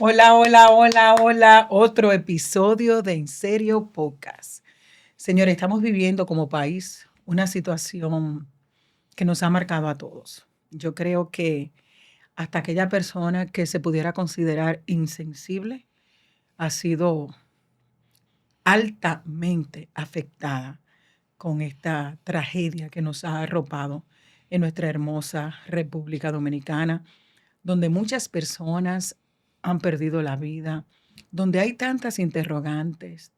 Hola, hola, hola, hola. Otro episodio de En Serio Podcast. Señores, estamos viviendo como país una situación que nos ha marcado a todos. Yo creo que hasta aquella persona que se pudiera considerar insensible ha sido altamente afectada con esta tragedia que nos ha arropado en nuestra hermosa República Dominicana, donde muchas personas han perdido la vida, donde hay tantas interrogantes,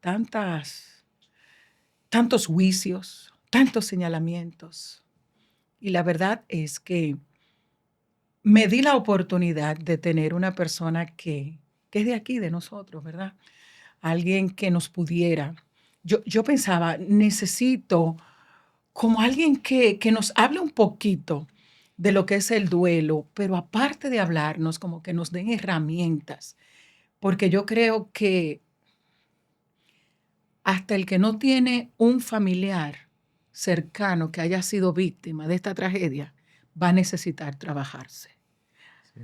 tantos juicios, tantos señalamientos. Y la verdad es que me di la oportunidad de tener una persona que es de aquí, de nosotros, ¿verdad? Alguien que nos pudiera. Yo pensaba, necesito como alguien que nos hable un poquito de lo que es el duelo, pero aparte de hablarnos, como que nos den herramientas, porque yo creo que hasta el que no tiene un familiar cercano que haya sido víctima de esta tragedia, va a necesitar trabajarse. Sí.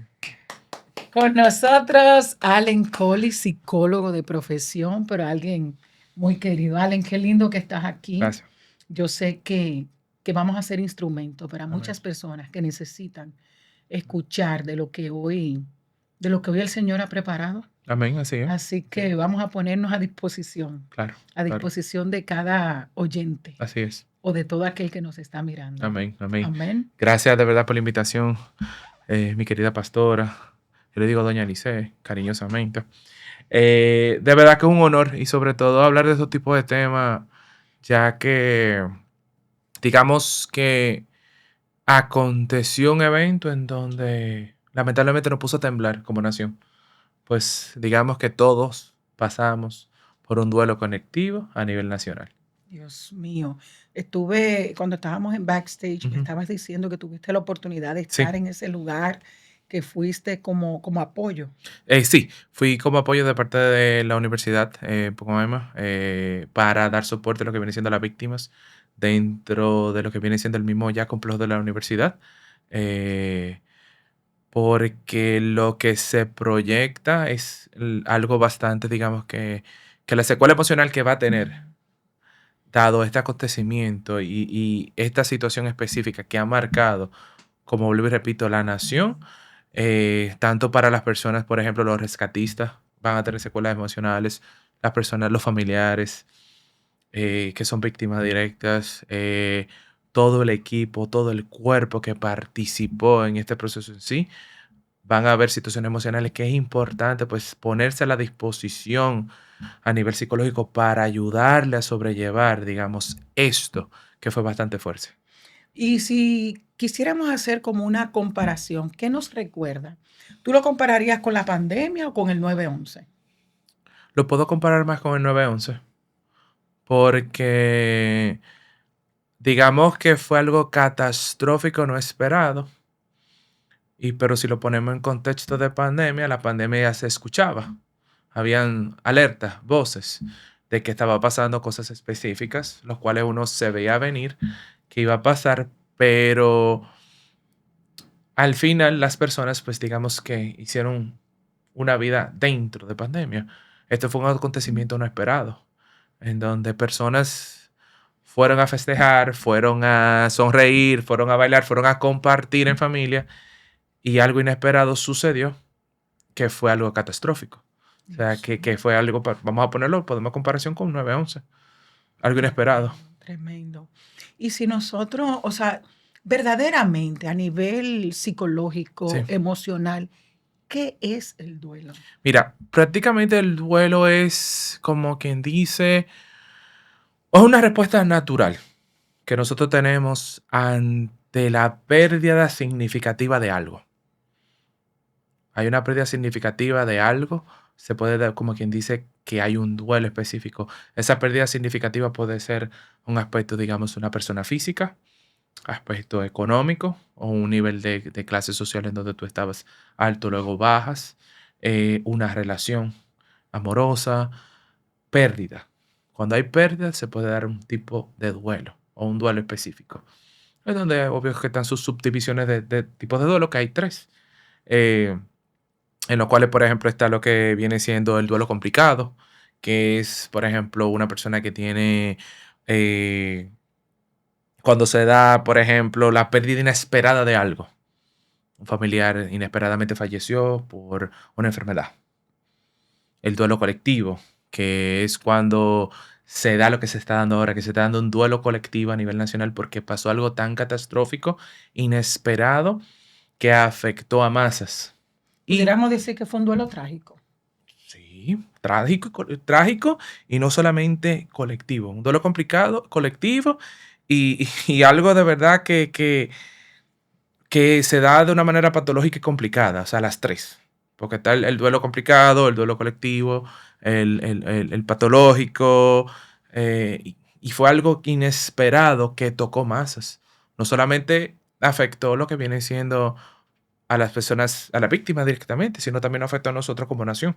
Con nosotros, Allen Coley, psicólogo de profesión, pero alguien muy querido. Allen, qué lindo que estás aquí. Gracias. Yo sé que vamos a ser instrumento para Amén. muchas personas que necesitan escuchar de lo que hoy el Señor ha preparado. Amén, así es. Así que vamos a ponernos a disposición Claro, claro. de cada oyente Así es. o de todo aquel que nos está mirando. Amén, amén. Amén. Gracias de verdad por la invitación, mi querida pastora. Yo le digo doña Lice, cariñosamente. De verdad que es un honor y sobre todo hablar de esos tipos de temas, ya que digamos que aconteció un evento en donde lamentablemente nos puso a temblar como nación. Pues digamos que todos pasamos por un duelo colectivo a nivel nacional. Dios mío, cuando estábamos en backstage, me estabas diciendo que tuviste la oportunidad de Sí, estar en ese lugar, que fuiste como apoyo. sí, fui como apoyo de parte de la universidad Pucamaima para dar soporte a lo que viene siendo las víctimas dentro de lo que viene siendo el mismo ya complejo de la universidad. eh, Porque lo que se proyecta es algo bastante, digamos que la secuela emocional que va a tener dado este acontecimiento y esta situación específica que ha marcado, como vuelvo y repito, la nación, tanto para las personas, por ejemplo, los rescatistas van a tener secuelas emocionales, las personas, los familiares que son víctimas directas, todo el equipo, todo el cuerpo que participó en este proceso en sí, van a haber situaciones emocionales que es importante pues ponerse a la disposición a nivel psicológico para ayudarle a sobrellevar, digamos, esto que fue bastante fuerte. Y si quisiéramos hacer como una comparación, ¿qué nos recuerda? ¿Tú lo compararías con la pandemia o con el 9/11? Lo puedo comparar más con el 9/11 porque digamos que fue algo catastrófico no esperado. Pero si lo ponemos en contexto de pandemia, la pandemia ya se escuchaba. Habían alertas, voces de que estaba pasando cosas específicas, los cuales uno se veía venir que iba a pasar, pero al final las personas, pues digamos que hicieron una vida dentro de pandemia. Esto fue un acontecimiento no esperado, en donde personas fueron a festejar, fueron a sonreír, fueron a bailar, fueron a compartir en familia y algo inesperado sucedió que fue algo catastrófico. O sea, Dios que mío, fue algo, vamos a ponerlo, podemos comparación con 9/11. Algo inesperado. tremendo, tremendo. Y si nosotros, o sea, verdaderamente a nivel Sí. psicológico, emocional, ¿qué es el duelo? Mira, prácticamente el duelo es como quien dice, es una respuesta natural que nosotros tenemos ante la pérdida significativa de algo. Hay una pérdida significativa de algo, se puede dar como quien dice que hay un duelo específico. Esa pérdida significativa puede ser un aspecto, digamos, una persona física, aspecto económico o un nivel de clase social en donde tú estabas alto, luego bajas, una relación amorosa, pérdida. Cuando hay pérdida se puede dar un tipo de duelo o un duelo específico. Es donde obvio que están sus subdivisiones de tipos de duelo, que hay tres. Eh, en los cuales, por ejemplo, está lo que viene siendo el duelo complicado, que es, por ejemplo, una persona que tiene, eh, cuando se da, por ejemplo, la pérdida inesperada de algo. Un familiar inesperadamente falleció por una enfermedad. El duelo colectivo, que es cuando se da lo que se está dando ahora, que se está dando un duelo colectivo a nivel nacional porque pasó algo tan catastrófico, inesperado, que afectó a masas. Y Pudiéramos decir que fue un duelo trágico. sí, trágico, trágico y no solamente colectivo. Un duelo complicado, colectivo y algo de verdad que se da de una manera patológica y complicada, o sea, las tres. Porque está el duelo complicado, el duelo colectivo, el patológico, y fue algo inesperado que tocó masas. No solamente afectó lo que viene siendo a las personas, a la víctima directamente, sino también afectó a nosotros como nación.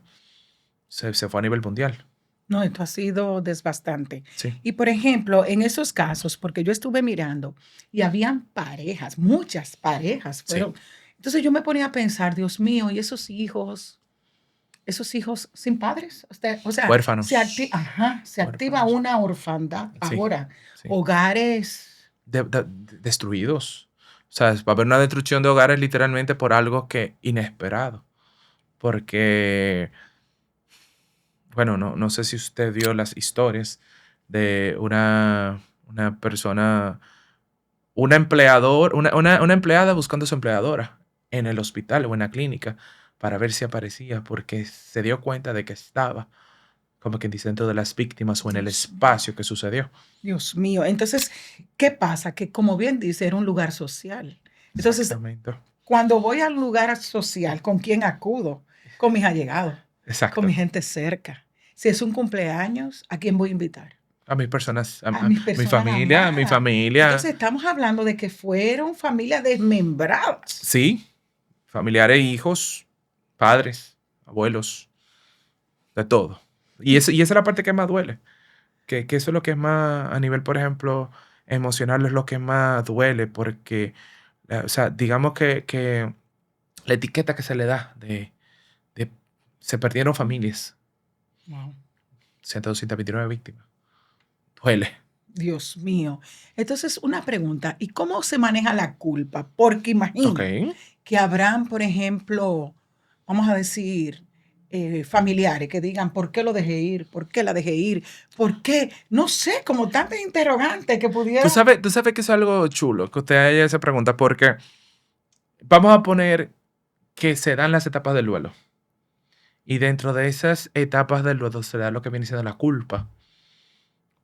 Se fue a nivel mundial. No, esto ha sido desbastante. Sí, Y por ejemplo, en esos casos, porque yo estuve mirando y habían parejas, muchas parejas sí. fueron. Entonces yo me ponía a pensar, Dios mío, y esos hijos sin padres. O sea, Huérfanos. se activa Huérfanos. una orfandad Sí, ahora. sí. Hogares, Destruidos. O sea, va a haber una destrucción de hogares literalmente por algo que inesperado. Porque, bueno, no sé si usted vio las historias de una persona, una empleada buscando a su empleadora en el hospital o en la clínica para ver si aparecía, porque se dio cuenta de que estaba, como quien dice, dentro de las víctimas o en el Dios mío, espacio que sucedió. Dios mío. Entonces, ¿qué pasa? Que como bien dice, era un lugar social. Entonces, Exactamente. cuando voy al lugar social, ¿con quién acudo? Con mis allegados, con Exacto. mi gente cerca. Si es un cumpleaños, ¿a quién voy a invitar? A mis personas, A mis personas a mi amadas. familia, Entonces estamos hablando de que fueron familias desmembradas. sí, familiares, hijos, padres, abuelos, de todo. Y Y esa es la parte que más duele, que eso es lo que es más, a nivel, por ejemplo, emocional, es lo que más duele, porque, o sea, digamos que la etiqueta que se le da de se perdieron familias, wow, 129 víctimas, duele. Dios mío. Entonces, una pregunta, ¿y cómo se maneja la culpa? Porque Ok. imagina que habrán, por ejemplo, vamos a decir, familiares que digan, ¿por qué lo dejé ir? ¿Por qué la dejé ir? ¿Por qué? No sé, como tantas interrogantes que pudieran. Tú sabes que es algo chulo que usted haya esa pregunta, porque vamos a poner que se dan las etapas del duelo. Y dentro de esas etapas del duelo se da lo que viene siendo la culpa.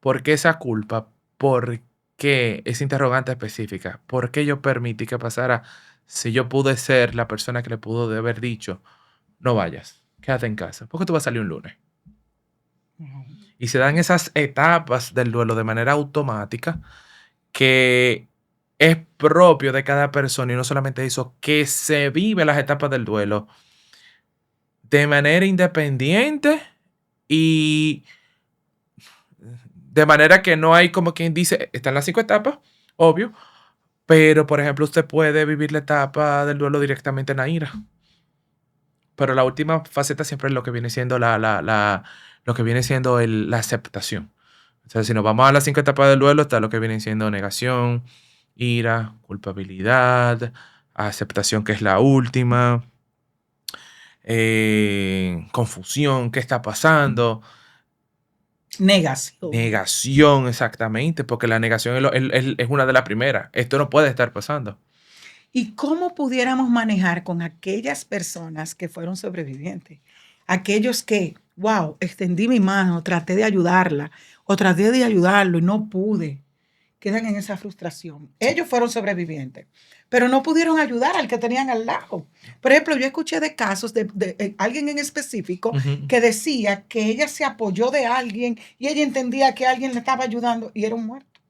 ¿Por qué esa culpa? ¿Por qué esa interrogante específica? ¿Por qué yo permití que pasara si yo pude ser la persona que le pudo de haber dicho, no vayas, quédate en casa, porque tú vas a salir un lunes? Y se dan esas etapas del duelo de manera automática que es propio de cada persona y no solamente eso, que se vive las etapas del duelo de manera independiente y de manera que no hay como quien dice, están las 5 etapas, obvio, pero por ejemplo usted puede vivir la etapa del duelo directamente en la ira, pero la última faceta siempre es lo que viene siendo lo que viene siendo la aceptación. O sea, si nos vamos a las 5 etapas del duelo, está lo que viene siendo negación, ira, culpabilidad, aceptación, que es la última, confusión, ¿qué está pasando? Negación. Negación, exactamente, porque la negación es una de las primeras. Esto no puede estar pasando. ¿Y cómo pudiéramos manejar con aquellas personas que fueron sobrevivientes? Aquellos que, wow, extendí mi mano, traté de ayudarla o traté de ayudarlo y no pude. Quedan en esa frustración. Sí. Ellos fueron sobrevivientes, pero no pudieron ayudar al que tenían al lado. Por ejemplo, yo escuché de casos de alguien en específico Ujú. que decía que ella se apoyó de alguien y ella entendía que alguien le estaba ayudando y era un muerto.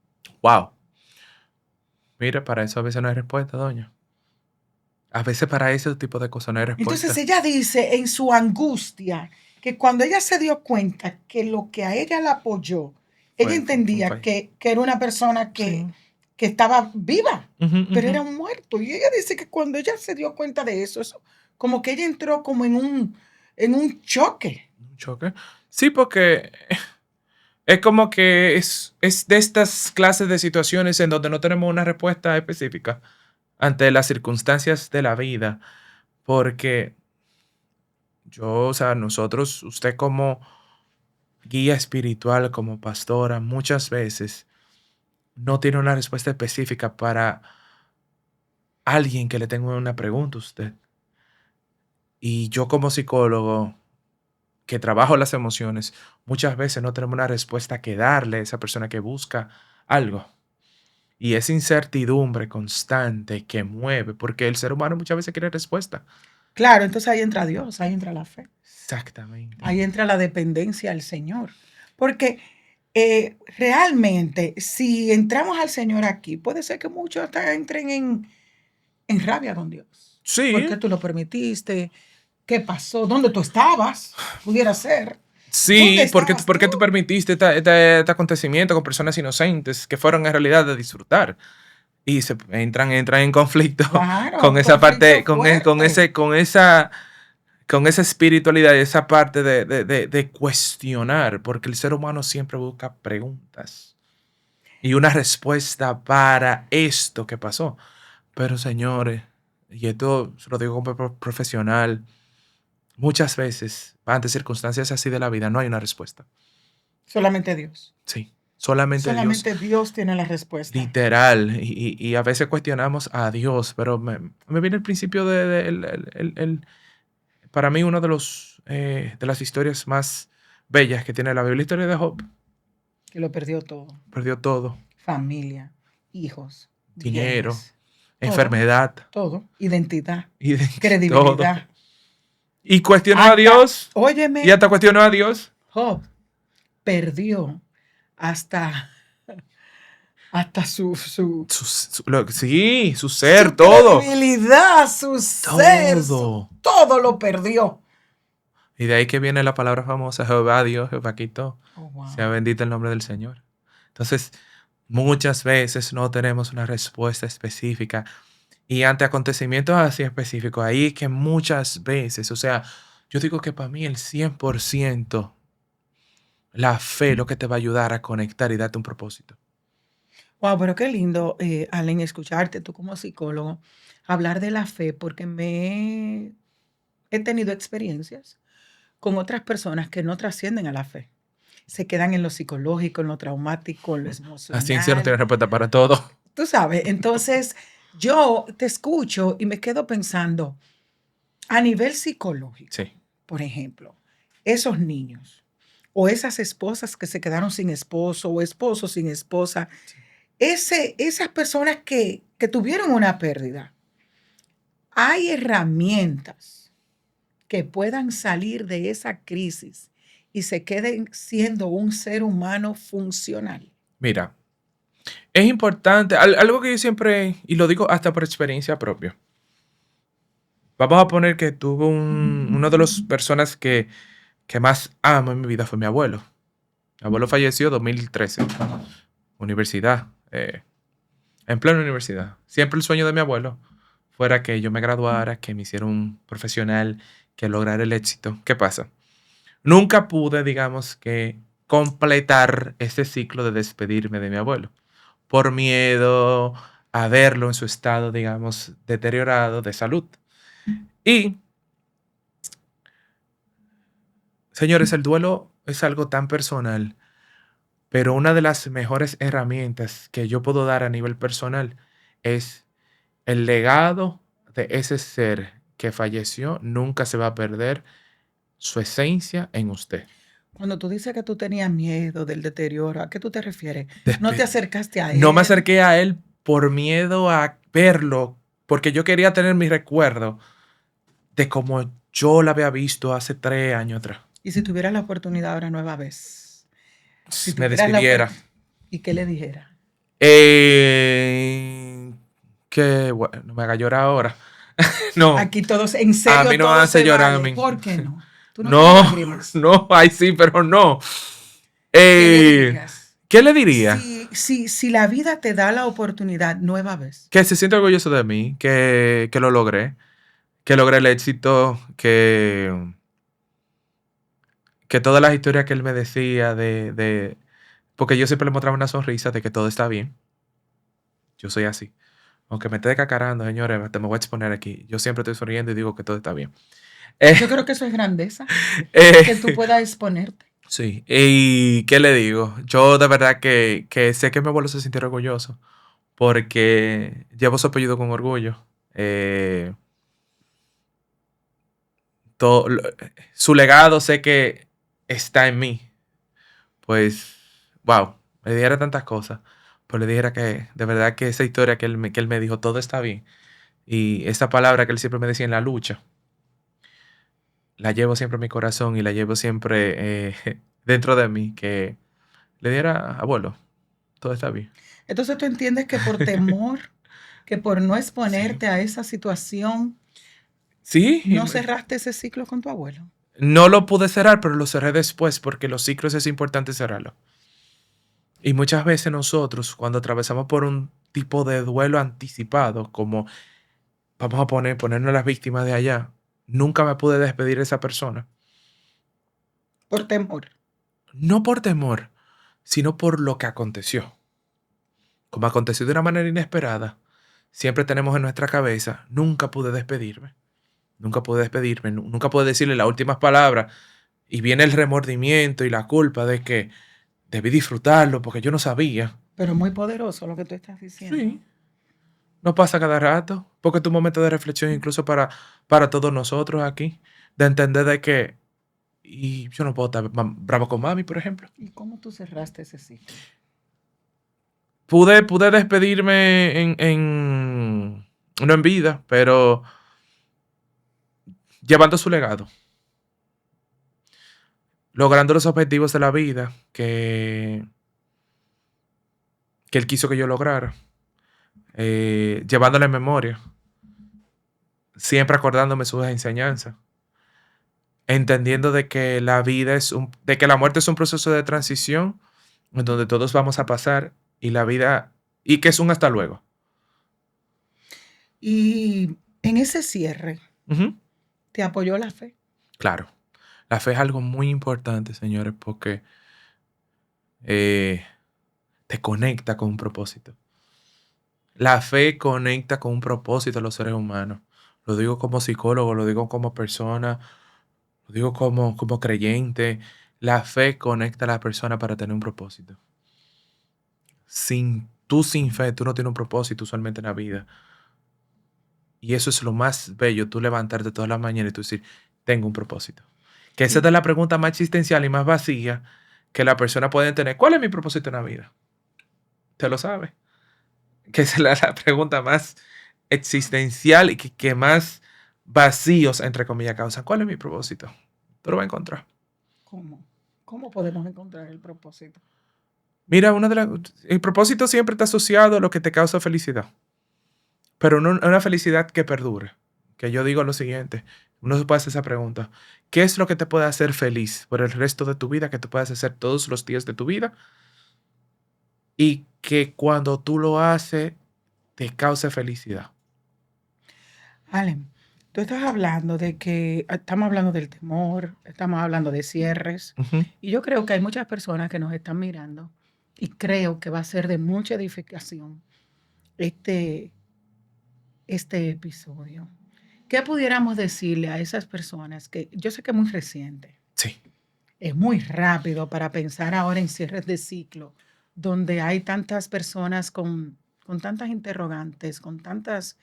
Wow. Mira, para eso a veces no hay respuesta, doña. A veces para ese tipo de cosas no hay Entonces respuesta. ella dice en su angustia que cuando ella se dio cuenta que lo que a ella la apoyó, ella Fue un entendía fallo. que era una persona Sí. que estaba viva, Ujú, pero ujú. era un muerto. Y ella dice que cuando ella se dio cuenta de eso como que ella entró como en un choque. Un choque. Sí, porque es como que es de estas clases de situaciones en donde no tenemos una respuesta específica ante las circunstancias de la vida. Porque yo, o sea, nosotros, usted como guía espiritual, como pastora, muchas veces no tiene una respuesta específica para alguien que le tenga una pregunta a usted. Y yo como psicólogo que trabajo las emociones, muchas veces no tenemos una respuesta que darle a esa persona que busca algo. Y esa incertidumbre constante que mueve, porque el ser humano muchas veces quiere respuesta. Claro, entonces ahí entra Dios, ahí entra la fe, Exactamente. ahí entra la dependencia al Señor. Porque realmente, si entramos al Señor aquí, puede ser que muchos hasta entren en rabia con Dios. ¿Por Sí, qué tú lo permitiste? ¿Qué pasó? ¿Dónde tú estabas? Pudiera ser. ¿Dónde sí, estabas por tú? qué tú permitiste este acontecimiento con personas inocentes que fueron en realidad de disfrutar? Y se entran en conflicto con Claro, esa conflicto parte, fuerte. con esa espiritualidad y esa parte de cuestionar, porque el ser humano siempre busca preguntas y una respuesta para esto que pasó. Pero señores, y esto se lo digo como profesional, muchas veces, ante circunstancias así de la vida, no hay una respuesta. Solamente Dios. Sí, solamente Dios, Solamente Dios tiene la respuesta. literal. Y a veces cuestionamos a Dios, pero me viene el principio para mí, uno de las historias más bellas que tiene la Biblia, la historia de Job. Que lo perdió todo. Perdió todo, Familia, hijos, dinero, bienes, todo, enfermedad, todo. Identidad, y todo. credibilidad. Y cuestionó a Hasta, Dios, y óyeme, hasta cuestionó a Dios. Job perdió hasta, hasta Sí, su ser, su todo. credibilidad, su ser, Todo. todo lo perdió. Y de ahí que viene la palabra famosa, Jehová Dios, Jehová quitó. Oh, Sea wow. bendito el nombre del Señor. Entonces, muchas veces no tenemos una respuesta específica. Y ante acontecimientos así específicos, ahí es que muchas veces, o sea, yo digo que para mí el 100% la fe es lo que te va a ayudar a conectar y darte un propósito. Wow, pero qué lindo, Allen, escucharte tú como psicólogo hablar de la fe, porque he tenido experiencias con otras personas que no trascienden a la fe. Se quedan en lo psicológico, en lo traumático, en lo La ciencia no emocional. tiene respuesta para todo. Tú sabes, entonces yo te escucho y me quedo pensando, a nivel psicológico, Sí. por ejemplo, esos niños o esas esposas que se quedaron sin esposo o esposos sin esposa, esas personas que tuvieron una pérdida, hay herramientas que puedan salir de esa crisis y se queden siendo un ser humano funcional. Mira, es importante, algo que yo siempre, y lo digo hasta por experiencia propia. Vamos a poner que tuvo una de las personas que más amo en mi vida fue mi abuelo. Mi abuelo falleció en 2013, universidad, en plena universidad. Siempre el sueño de mi abuelo fuera que yo me graduara, que me hiciera un profesional, que lograra el éxito. ¿Qué pasa? Nunca pude, digamos, que completar ese ciclo de despedirme de mi abuelo, por miedo a verlo en su estado, digamos, deteriorado de salud. Y, señores, el duelo es algo tan personal, pero una de las mejores herramientas que yo puedo dar a nivel personal es el legado de ese ser que falleció, nunca se va a perder su esencia en usted. Cuando tú dices que tú tenías miedo del deterioro, ¿a qué tú te refieres? ¿No te Despe- acercaste a no me él? acerqué a él por miedo a verlo, porque yo quería tener mi recuerdo de cómo yo la había visto hace 3 años atrás. Y si tuvieras la oportunidad ahora nueva vez, si Me tuvieras la despidiera. oportunidad, ¿y qué le dijera? Eh, que bueno, no me haga llorar ahora. No, Aquí todos, en a mí serio, no me todo hace se llorar a vale. mí. ¿Por qué no? Tú no tienes No, lágrimas. no, ay sí, pero no. ¿Qué le dirías? ¿Qué le diría? Si la vida te da la oportunidad nueva vez. Que se siente orgulloso de mí, que lo logré, que logré el éxito, que todas las historias que él me decía porque yo siempre le mostraba una sonrisa de que todo está bien. Yo soy así. Aunque me esté cacarando, señores, te me voy a exponer aquí. Yo siempre estoy sonriendo y digo que todo está bien. Eh, Yo creo que eso es grandeza, que tú eh, puedas exponerte. sí. ¿Y qué le digo? Yo de verdad que sé que mi abuelo se sintió orgulloso porque llevo su apellido con orgullo. Eh, todo, su legado sé que está en mí. Pues, wow, me dijera tantas cosas. Pues le dijera que de verdad que esa historia que él me dijo, todo está bien. Y esa palabra que él siempre me decía en la lucha, la llevo siempre en mi corazón y la llevo siempre dentro de mí, que le diera, abuelo, todo está bien. Entonces tú entiendes que por temor, que por no Sí. exponerte a esa situación, Sí, no cerraste ese ciclo con tu abuelo. no lo pude cerrar, pero lo cerré después porque los ciclos es importante cerrarlo. Y muchas veces nosotros, cuando atravesamos por un tipo de duelo anticipado, como vamos a ponernos las víctimas de allá, nunca me pude despedir de esa persona. Por temor. No por temor, sino por lo que aconteció. Como aconteció de una manera inesperada, siempre tenemos en nuestra cabeza, nunca pude despedirme. Nunca pude despedirme, nunca pude decirle las últimas palabras. Y viene el remordimiento y la culpa de que debí disfrutarlo porque yo no sabía. Pero muy poderoso lo que tú estás diciendo. Sí, no pasa cada rato, porque es un momento de reflexión incluso para todos nosotros aquí, de entender de que, y yo no puedo estar bravo con mami, por ejemplo. ¿Y cómo tú cerraste ese ciclo? Pude despedirme no en vida, pero llevando su legado, logrando los objetivos de la vida que él quiso que yo lograra, llevándole en memoria, siempre acordándome sus enseñanzas, entendiendo de que la vida de que la muerte es un proceso de transición en donde todos vamos a pasar y la vida, y que es un hasta luego. Y en ese cierre, Ujú. ¿te apoyó la fe? Claro, la fe es algo muy importante, señores, porque eh, te conecta con un propósito. La fe conecta con un propósito a los seres humanos. Lo digo como psicólogo, lo digo como persona, lo digo como creyente. La fe conecta a la persona para tener un propósito. Sin fe, tú no tienes un propósito usualmente en la vida. Y eso es lo más bello, tú levantarte todas las mañanas y tú decir, tengo un propósito. Que esa Y, es la pregunta más existencial y más vacía que la persona puede tener. ¿Cuál es mi propósito en la vida? ¿Te lo sabes? Que esa es la pregunta más existencial y que más vacíos, entre comillas, causan. ¿Cuál es mi propósito? Tú lo vas a encontrar. ¿cómo? ¿Cómo podemos encontrar el propósito? Mira, el propósito siempre está asociado a lo que te causa felicidad, pero no una felicidad que perdure. Que yo digo lo siguiente, uno se puede hacer esa pregunta, ¿qué es lo que te puede hacer feliz por el resto de tu vida, que tú puedas hacer todos los días de tu vida y que cuando tú lo haces te cause felicidad? Allen, tú estás hablando de que estamos hablando del temor, estamos hablando de cierres, Ujú. y yo creo que hay muchas personas que nos están mirando y creo que va a ser de mucha edificación este, este episodio. ¿Qué pudiéramos decirle a esas personas que yo sé que es muy reciente, Sí. es muy rápido para pensar ahora en cierres de ciclo, donde hay tantas personas con tantas interrogantes, con tantas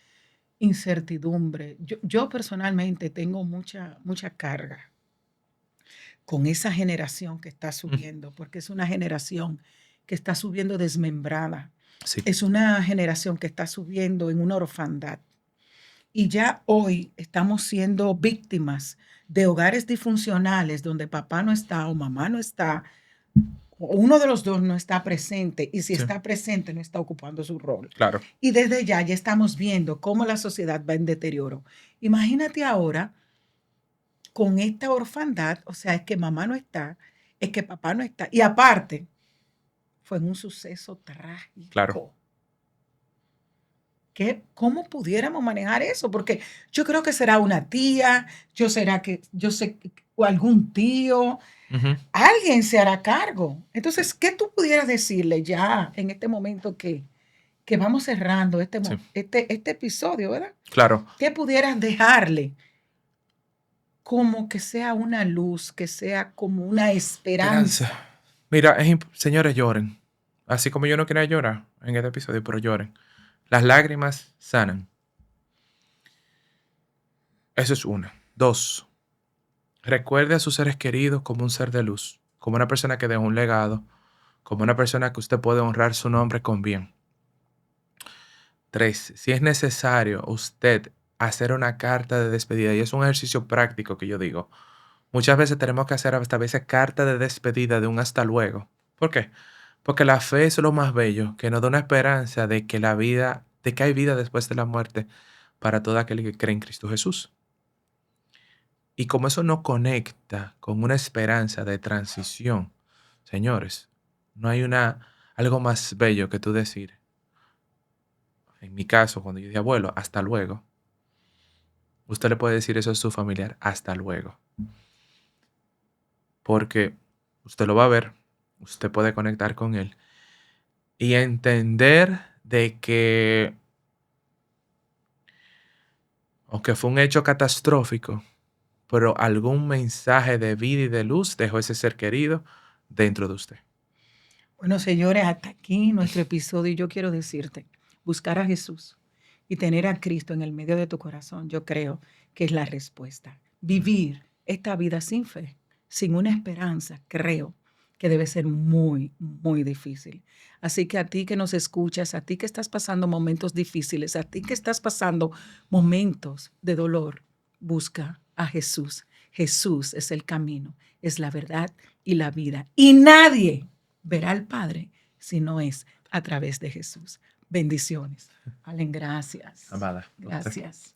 incertidumbres? Yo personalmente tengo mucha carga con esa generación que está Mm. subiendo, porque es una generación que está subiendo desmembrada, Sí. es una generación que está subiendo en una orfandad. Y ya hoy estamos siendo víctimas de hogares disfuncionales donde papá no está o mamá no está, o uno de los dos no está presente, y si Sí. está presente no está ocupando su rol. Claro. Y desde ya estamos viendo cómo la sociedad va en deterioro. Imagínate ahora con esta orfandad, o sea, es que mamá no está, es que papá no está. Y aparte, fue en un suceso Claro. trágico ¿Cómo pudiéramos manejar eso? Porque yo creo que será una tía, yo sé, o algún tío, Ujú. alguien se hará cargo. Entonces, ¿qué tú pudieras decirle ya en este momento que vamos cerrando Sí, este episodio, ¿verdad? claro. ¿Qué pudieras dejarle como que sea una luz, que sea como una Esperanza. esperanza? Mira, señores, lloren. Así como yo no quería llorar en este episodio, pero lloren. Las lágrimas sanan. Eso es una. Dos, recuerde a sus seres queridos como un ser de luz, como una persona que dejó un legado, como una persona que usted puede honrar su nombre con bien. Tres, si es necesario usted hacer una carta de despedida, y es un ejercicio práctico que yo digo, muchas veces tenemos que hacer hasta a veces carta de despedida de un hasta luego. ¿Por qué? Porque la fe es lo más bello, que nos da una esperanza de que de que hay vida después de la muerte para todo aquel que cree en Cristo Jesús. Y como eso no conecta con una esperanza de transición, señores, no hay algo más bello que tú decir. En mi caso, cuando yo dije abuelo, hasta luego. Usted le puede decir eso a su familiar, hasta luego. Porque usted lo va a ver, usted puede conectar con él y entender de que, aunque fue un hecho catastrófico, pero algún mensaje de vida y de luz dejó ese ser querido dentro de usted. Bueno, señores, hasta aquí nuestro episodio y yo quiero decirte, buscar a Jesús y tener a Cristo en el medio de tu corazón, yo creo que es la respuesta. Vivir esta vida sin fe, sin una esperanza, creo que debe ser muy, muy difícil. Así que a ti que nos escuchas, a ti que estás pasando momentos difíciles, a ti que estás pasando momentos de dolor, busca a Jesús. Jesús es el camino, es la verdad y la vida. Y nadie verá al Padre si no es a través de Jesús. Bendiciones. Allen, gracias. Amada, usted. Gracias.